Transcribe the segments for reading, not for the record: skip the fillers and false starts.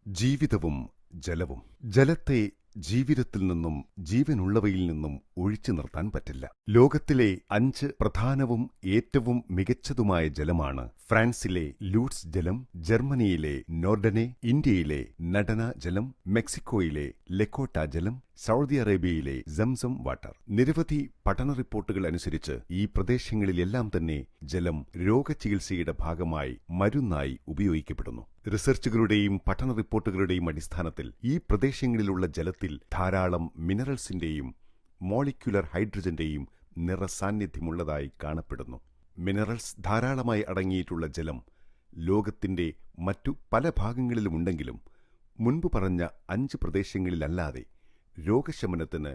ജീവിതവും ജലവും. ജലത്തെ ജീവിതത്തിൽ നിന്നും ജീവനുള്ളവയിൽ നിന്നും ഒഴിച്ചു നിർത്താൻ പറ്റില്ല. ലോകത്തിലെ 5 പ്രധാനവും ഏറ്റവും മികച്ചതുമായ ജലമാണ് ഫ്രാൻസിലെ ലൂട്സ് ജലം, ജർമ്മനിയിലെ നോർഡനെ, ഇന്ത്യയിലെ നടന ജലം, മെക്സിക്കോയിലെ ലെക്കോട്ട ജലം, സൗദി അറേബ്യയിലെ സംസം വാട്ടർ. നിരവധി പഠന റിപ്പോർട്ടുകൾ അനുസരിച്ച് ഈ പ്രദേശങ്ങളിലെല്ലാം തന്നെ ജലം രോഗചികിത്സയുടെ ഭാഗമായി മരുന്നായി ഉപയോഗിക്കപ്പെടുന്നു. റിസർച്ചുകളുടെയും പഠന റിപ്പോർട്ടുകളുടെയും അടിസ്ഥാനത്തിൽ ഈ പ്രദേശങ്ങളിലുള്ള ജലത്തിൽ ധാരാളം മിനറൽസിന്റെയും മോളിക്യുലർ ഹൈഡ്രജന്റെയും നിറസാന്നിധ്യമുള്ളതായി കാണപ്പെടുന്നു. മിനറൽസ് ധാരാളമായി അടങ്ങിയിട്ടുള്ള ജലം ലോകത്തിന്റെ മറ്റു പല ഭാഗങ്ങളിലുമുണ്ടെങ്കിലും മുൻപ് പറഞ്ഞ 5 പ്രദേശങ്ങളിലല്ലാതെ രോഗശമനത്തിന്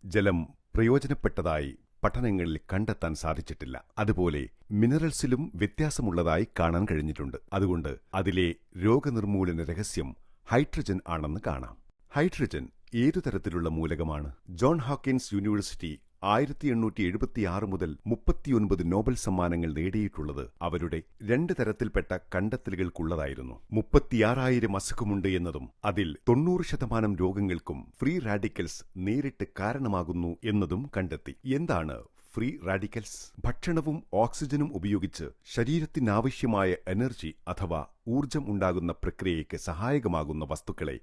ജലം പ്രയോജനപ്പെട്ടതായി പഠനങ്ങളിൽ കണ്ടെത്താൻ സാധിച്ചിട്ടില്ല. അതുപോലെ മിനറൽസിലും വ്യത്യാസമുള്ളതായി കാണാൻ കഴിഞ്ഞിട്ടുണ്ട്. അതുകൊണ്ട് അതിലെ രോഗനിർമൂലന രഹസ്യം ഹൈഡ്രജൻ ആണെന്ന് കാണാം. ഹൈഡ്രജൻ ഏതു തരത്തിലുള്ള മൂലകമാണ്? ജോൺ ഹോക്കിൻസ് യൂണിവേഴ്സിറ്റി 1876 മുതൽ 39 നോബൽ സമ്മാനങ്ങൾ നേടിയിട്ടുള്ളത് അവരുടെ 2 തരത്തിൽപ്പെട്ട കണ്ടെത്തലുകൾക്കുള്ളതായിരുന്നു. 36,000 അസുഖമുണ്ട് എന്നതും അതിൽ 90% രോഗങ്ങൾക്കും ഫ്രീ റാഡിക്കൽസ് നേരിട്ട് കാരണമാകുന്നു എന്നതും കണ്ടെത്തി. എന്താണ് ഫ്രീ റാഡിക്കൽസ്? ഭക്ഷണവും ഓക്സിജനും ഉപയോഗിച്ച് ശരീരത്തിനാവശ്യമായ എനർജി അഥവാ ഊർജം ഉണ്ടാകുന്ന പ്രക്രിയയ്ക്ക് സഹായകമാകുന്ന വസ്തുക്കളെ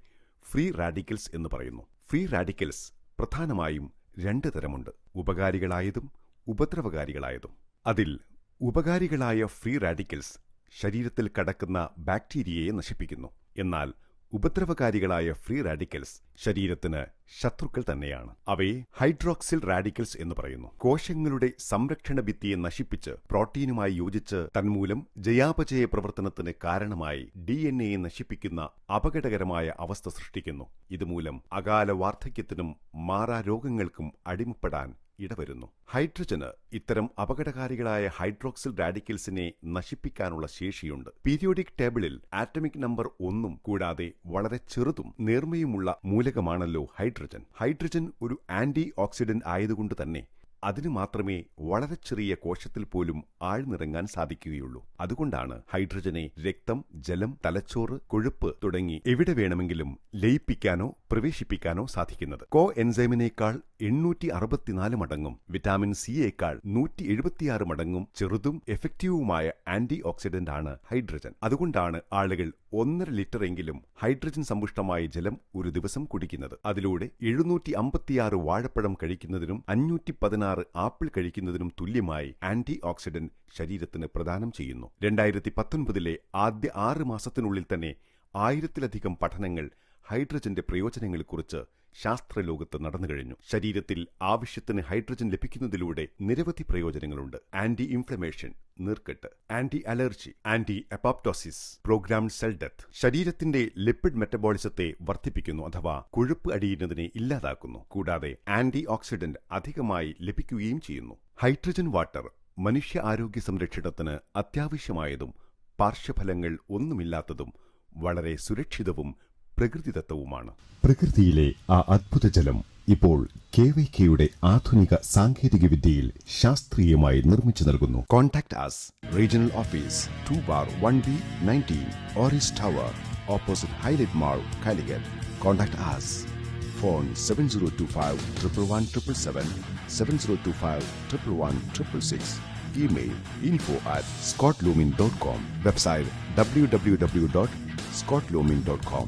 ഫ്രീ റാഡിക്കൽസ് എന്ന് പറയുന്നു. ഫ്രീ റാഡിക്കൽസ് പ്രധാനമായും 2 തരമുണ്ട്: ഉപകാരികളായതും ഉപദ്രവകാരികളായതും. അതിൽ ഉപകാരികളായ ഫ്രീ റാഡിക്കൽസ് ശരീരത്തിൽ കടക്കുന്ന ബാക്ടീരിയയെ നശിപ്പിക്കുന്നു. എന്നാൽ ഉപദ്രവകാരികളായ ഫ്രീ റാഡിക്കൽസ് ശരീരത്തിന് ശത്രുക്കൾ തന്നെയാണ്. അവയെ ഹൈഡ്രോക്സിൽ റാഡിക്കൽസ് എന്ന് പറയുന്നു. കോശങ്ങളുടെ സംരക്ഷണ ഭിത്തിയെ നശിപ്പിച്ച് പ്രോട്ടീനുമായി യോജിച്ച് തന്മൂലം ജയാപചയ പ്രവർത്തനത്തിന് കാരണമായി DNA നശിപ്പിക്കുന്ന അപകടകരമായ അവസ്ഥ സൃഷ്ടിക്കുന്നു. ഇതുമൂലം അകാല വാർദ്ധക്യത്തിനും മാറാരോഗങ്ങൾക്കും അടിമപ്പെടാൻ ഇടവരുന്നു. ഹൈഡ്രജന് ഇത്തരം അപകടകാരികളായ ഹൈഡ്രോക്സിൽ റാഡിക്കൽസിനെ നശിപ്പിക്കാനുള്ള ശേഷിയുണ്ട്. പീരിയോഡിക് ടേബിളിൽ ആറ്റമിക് നമ്പർ 1 കൂടാതെ വളരെ ചെറുതും നേർമയുമുള്ള മൂലകമാണല്ലോ ഹൈഡ്രജൻ. ഹൈഡ്രജൻ ഒരു ആന്റി ഓക്സിഡന്റ് ആയതുകൊണ്ട് തന്നെ അതിനു മാത്രമേ വളരെ ചെറിയ കോശത്തിൽ പോലും ആഴ്ന്നിറങ്ങാൻ സാധിക്കുകയുള്ളൂ. അതുകൊണ്ടാണ് ഹൈഡ്രജനെ രക്തം, ജലം, തലച്ചോറ്, കൊഴുപ്പ് തുടങ്ങി എവിടെ വേണമെങ്കിലും ലയിപ്പിക്കാനോ പ്രവേശിപ്പിക്കാനോ സാധിക്കുന്നത്. കോ എൻസൈമിനേക്കാൾ 864 മടങ്ങും വിറ്റാമിൻ സിയേക്കാൾ 176 മടങ്ങും ചെറുതും എഫക്റ്റീവുമായ ആന്റി ഓക്സിഡന്റ് ആണ് ഹൈഡ്രജൻ. അതുകൊണ്ടാണ് ആളുകൾ 1.5 ലിറ്ററെങ്കിലും ഹൈഡ്രജൻ സമ്പുഷ്ടമായ ജലം ഒരു ദിവസം കുടിക്കുന്നത്. അതിലൂടെ 756 വാഴപ്പഴം കഴിക്കുന്നതിനും 516 ആപ്പിൾ കഴിക്കുന്നതിനും തുല്യമായി ആന്റി ഓക്സിഡന്റ് ശരീരത്തിന് പ്രദാനം ചെയ്യുന്നു. 2019 ആദ്യ 6 മാസത്തിനുള്ളിൽ തന്നെ 1000-ലധികം പഠനങ്ങൾ ഹൈഡ്രജന്റെ പ്രയോജനങ്ങളെക്കുറിച്ച് ശാസ്ത്രലോകത്ത് നടന്നുകഴിഞ്ഞു. ശരീരത്തിൽ ആവശ്യത്തിന് ഹൈഡ്രജൻ ലഭിക്കുന്നതിലൂടെ നിരവധി പ്രയോജനങ്ങളുണ്ട്. ആന്റി ഇൻഫ്ലമേഷൻ, നീർക്കെട്ട്, anti allergy, anti apoptosis, programmed cell death, ശരീരത്തിന്റെ ലിപ്പിഡ് മെറ്റബോളിസത്തെ വർദ്ധിപ്പിക്കുന്നു അഥവാ കൊഴുപ്പ് അടിയുന്നതിനെ ഇല്ലാതാക്കുന്നു. കൂടാതെ ആന്റി ഓക്സിഡന്റ് അധികമായി ലഭിക്കുകയും ചെയ്യുന്നു. ഹൈഡ്രജൻ വാട്ടർ മനുഷ്യ ആരോഗ്യ സംരക്ഷണത്തിന് അത്യാവശ്യമായതും പാർശ്വഫലങ്ങൾ ഒന്നുമില്ലാത്തതും വളരെ സുരക്ഷിതവും പ്രകൃതിദത്തവുമാണ്. പ്രകൃതിയിലെ ആ അദ്ഭുത ജലം ഇപ്പോൾ KVKയുടെ ആധുനിക സാങ്കേതിക വിദ്യയിൽ ശാസ്ത്രീയമായി നിർമ്മിച്ചു നൽകുന്നു. Contact us. Regional office 2/1B19 orris tower opposite highlight mall, Calicut. Contact us. Phone 7025 111 777, 7025 111 666. Email info@scottlumin.com. Website www.scottlumin.com.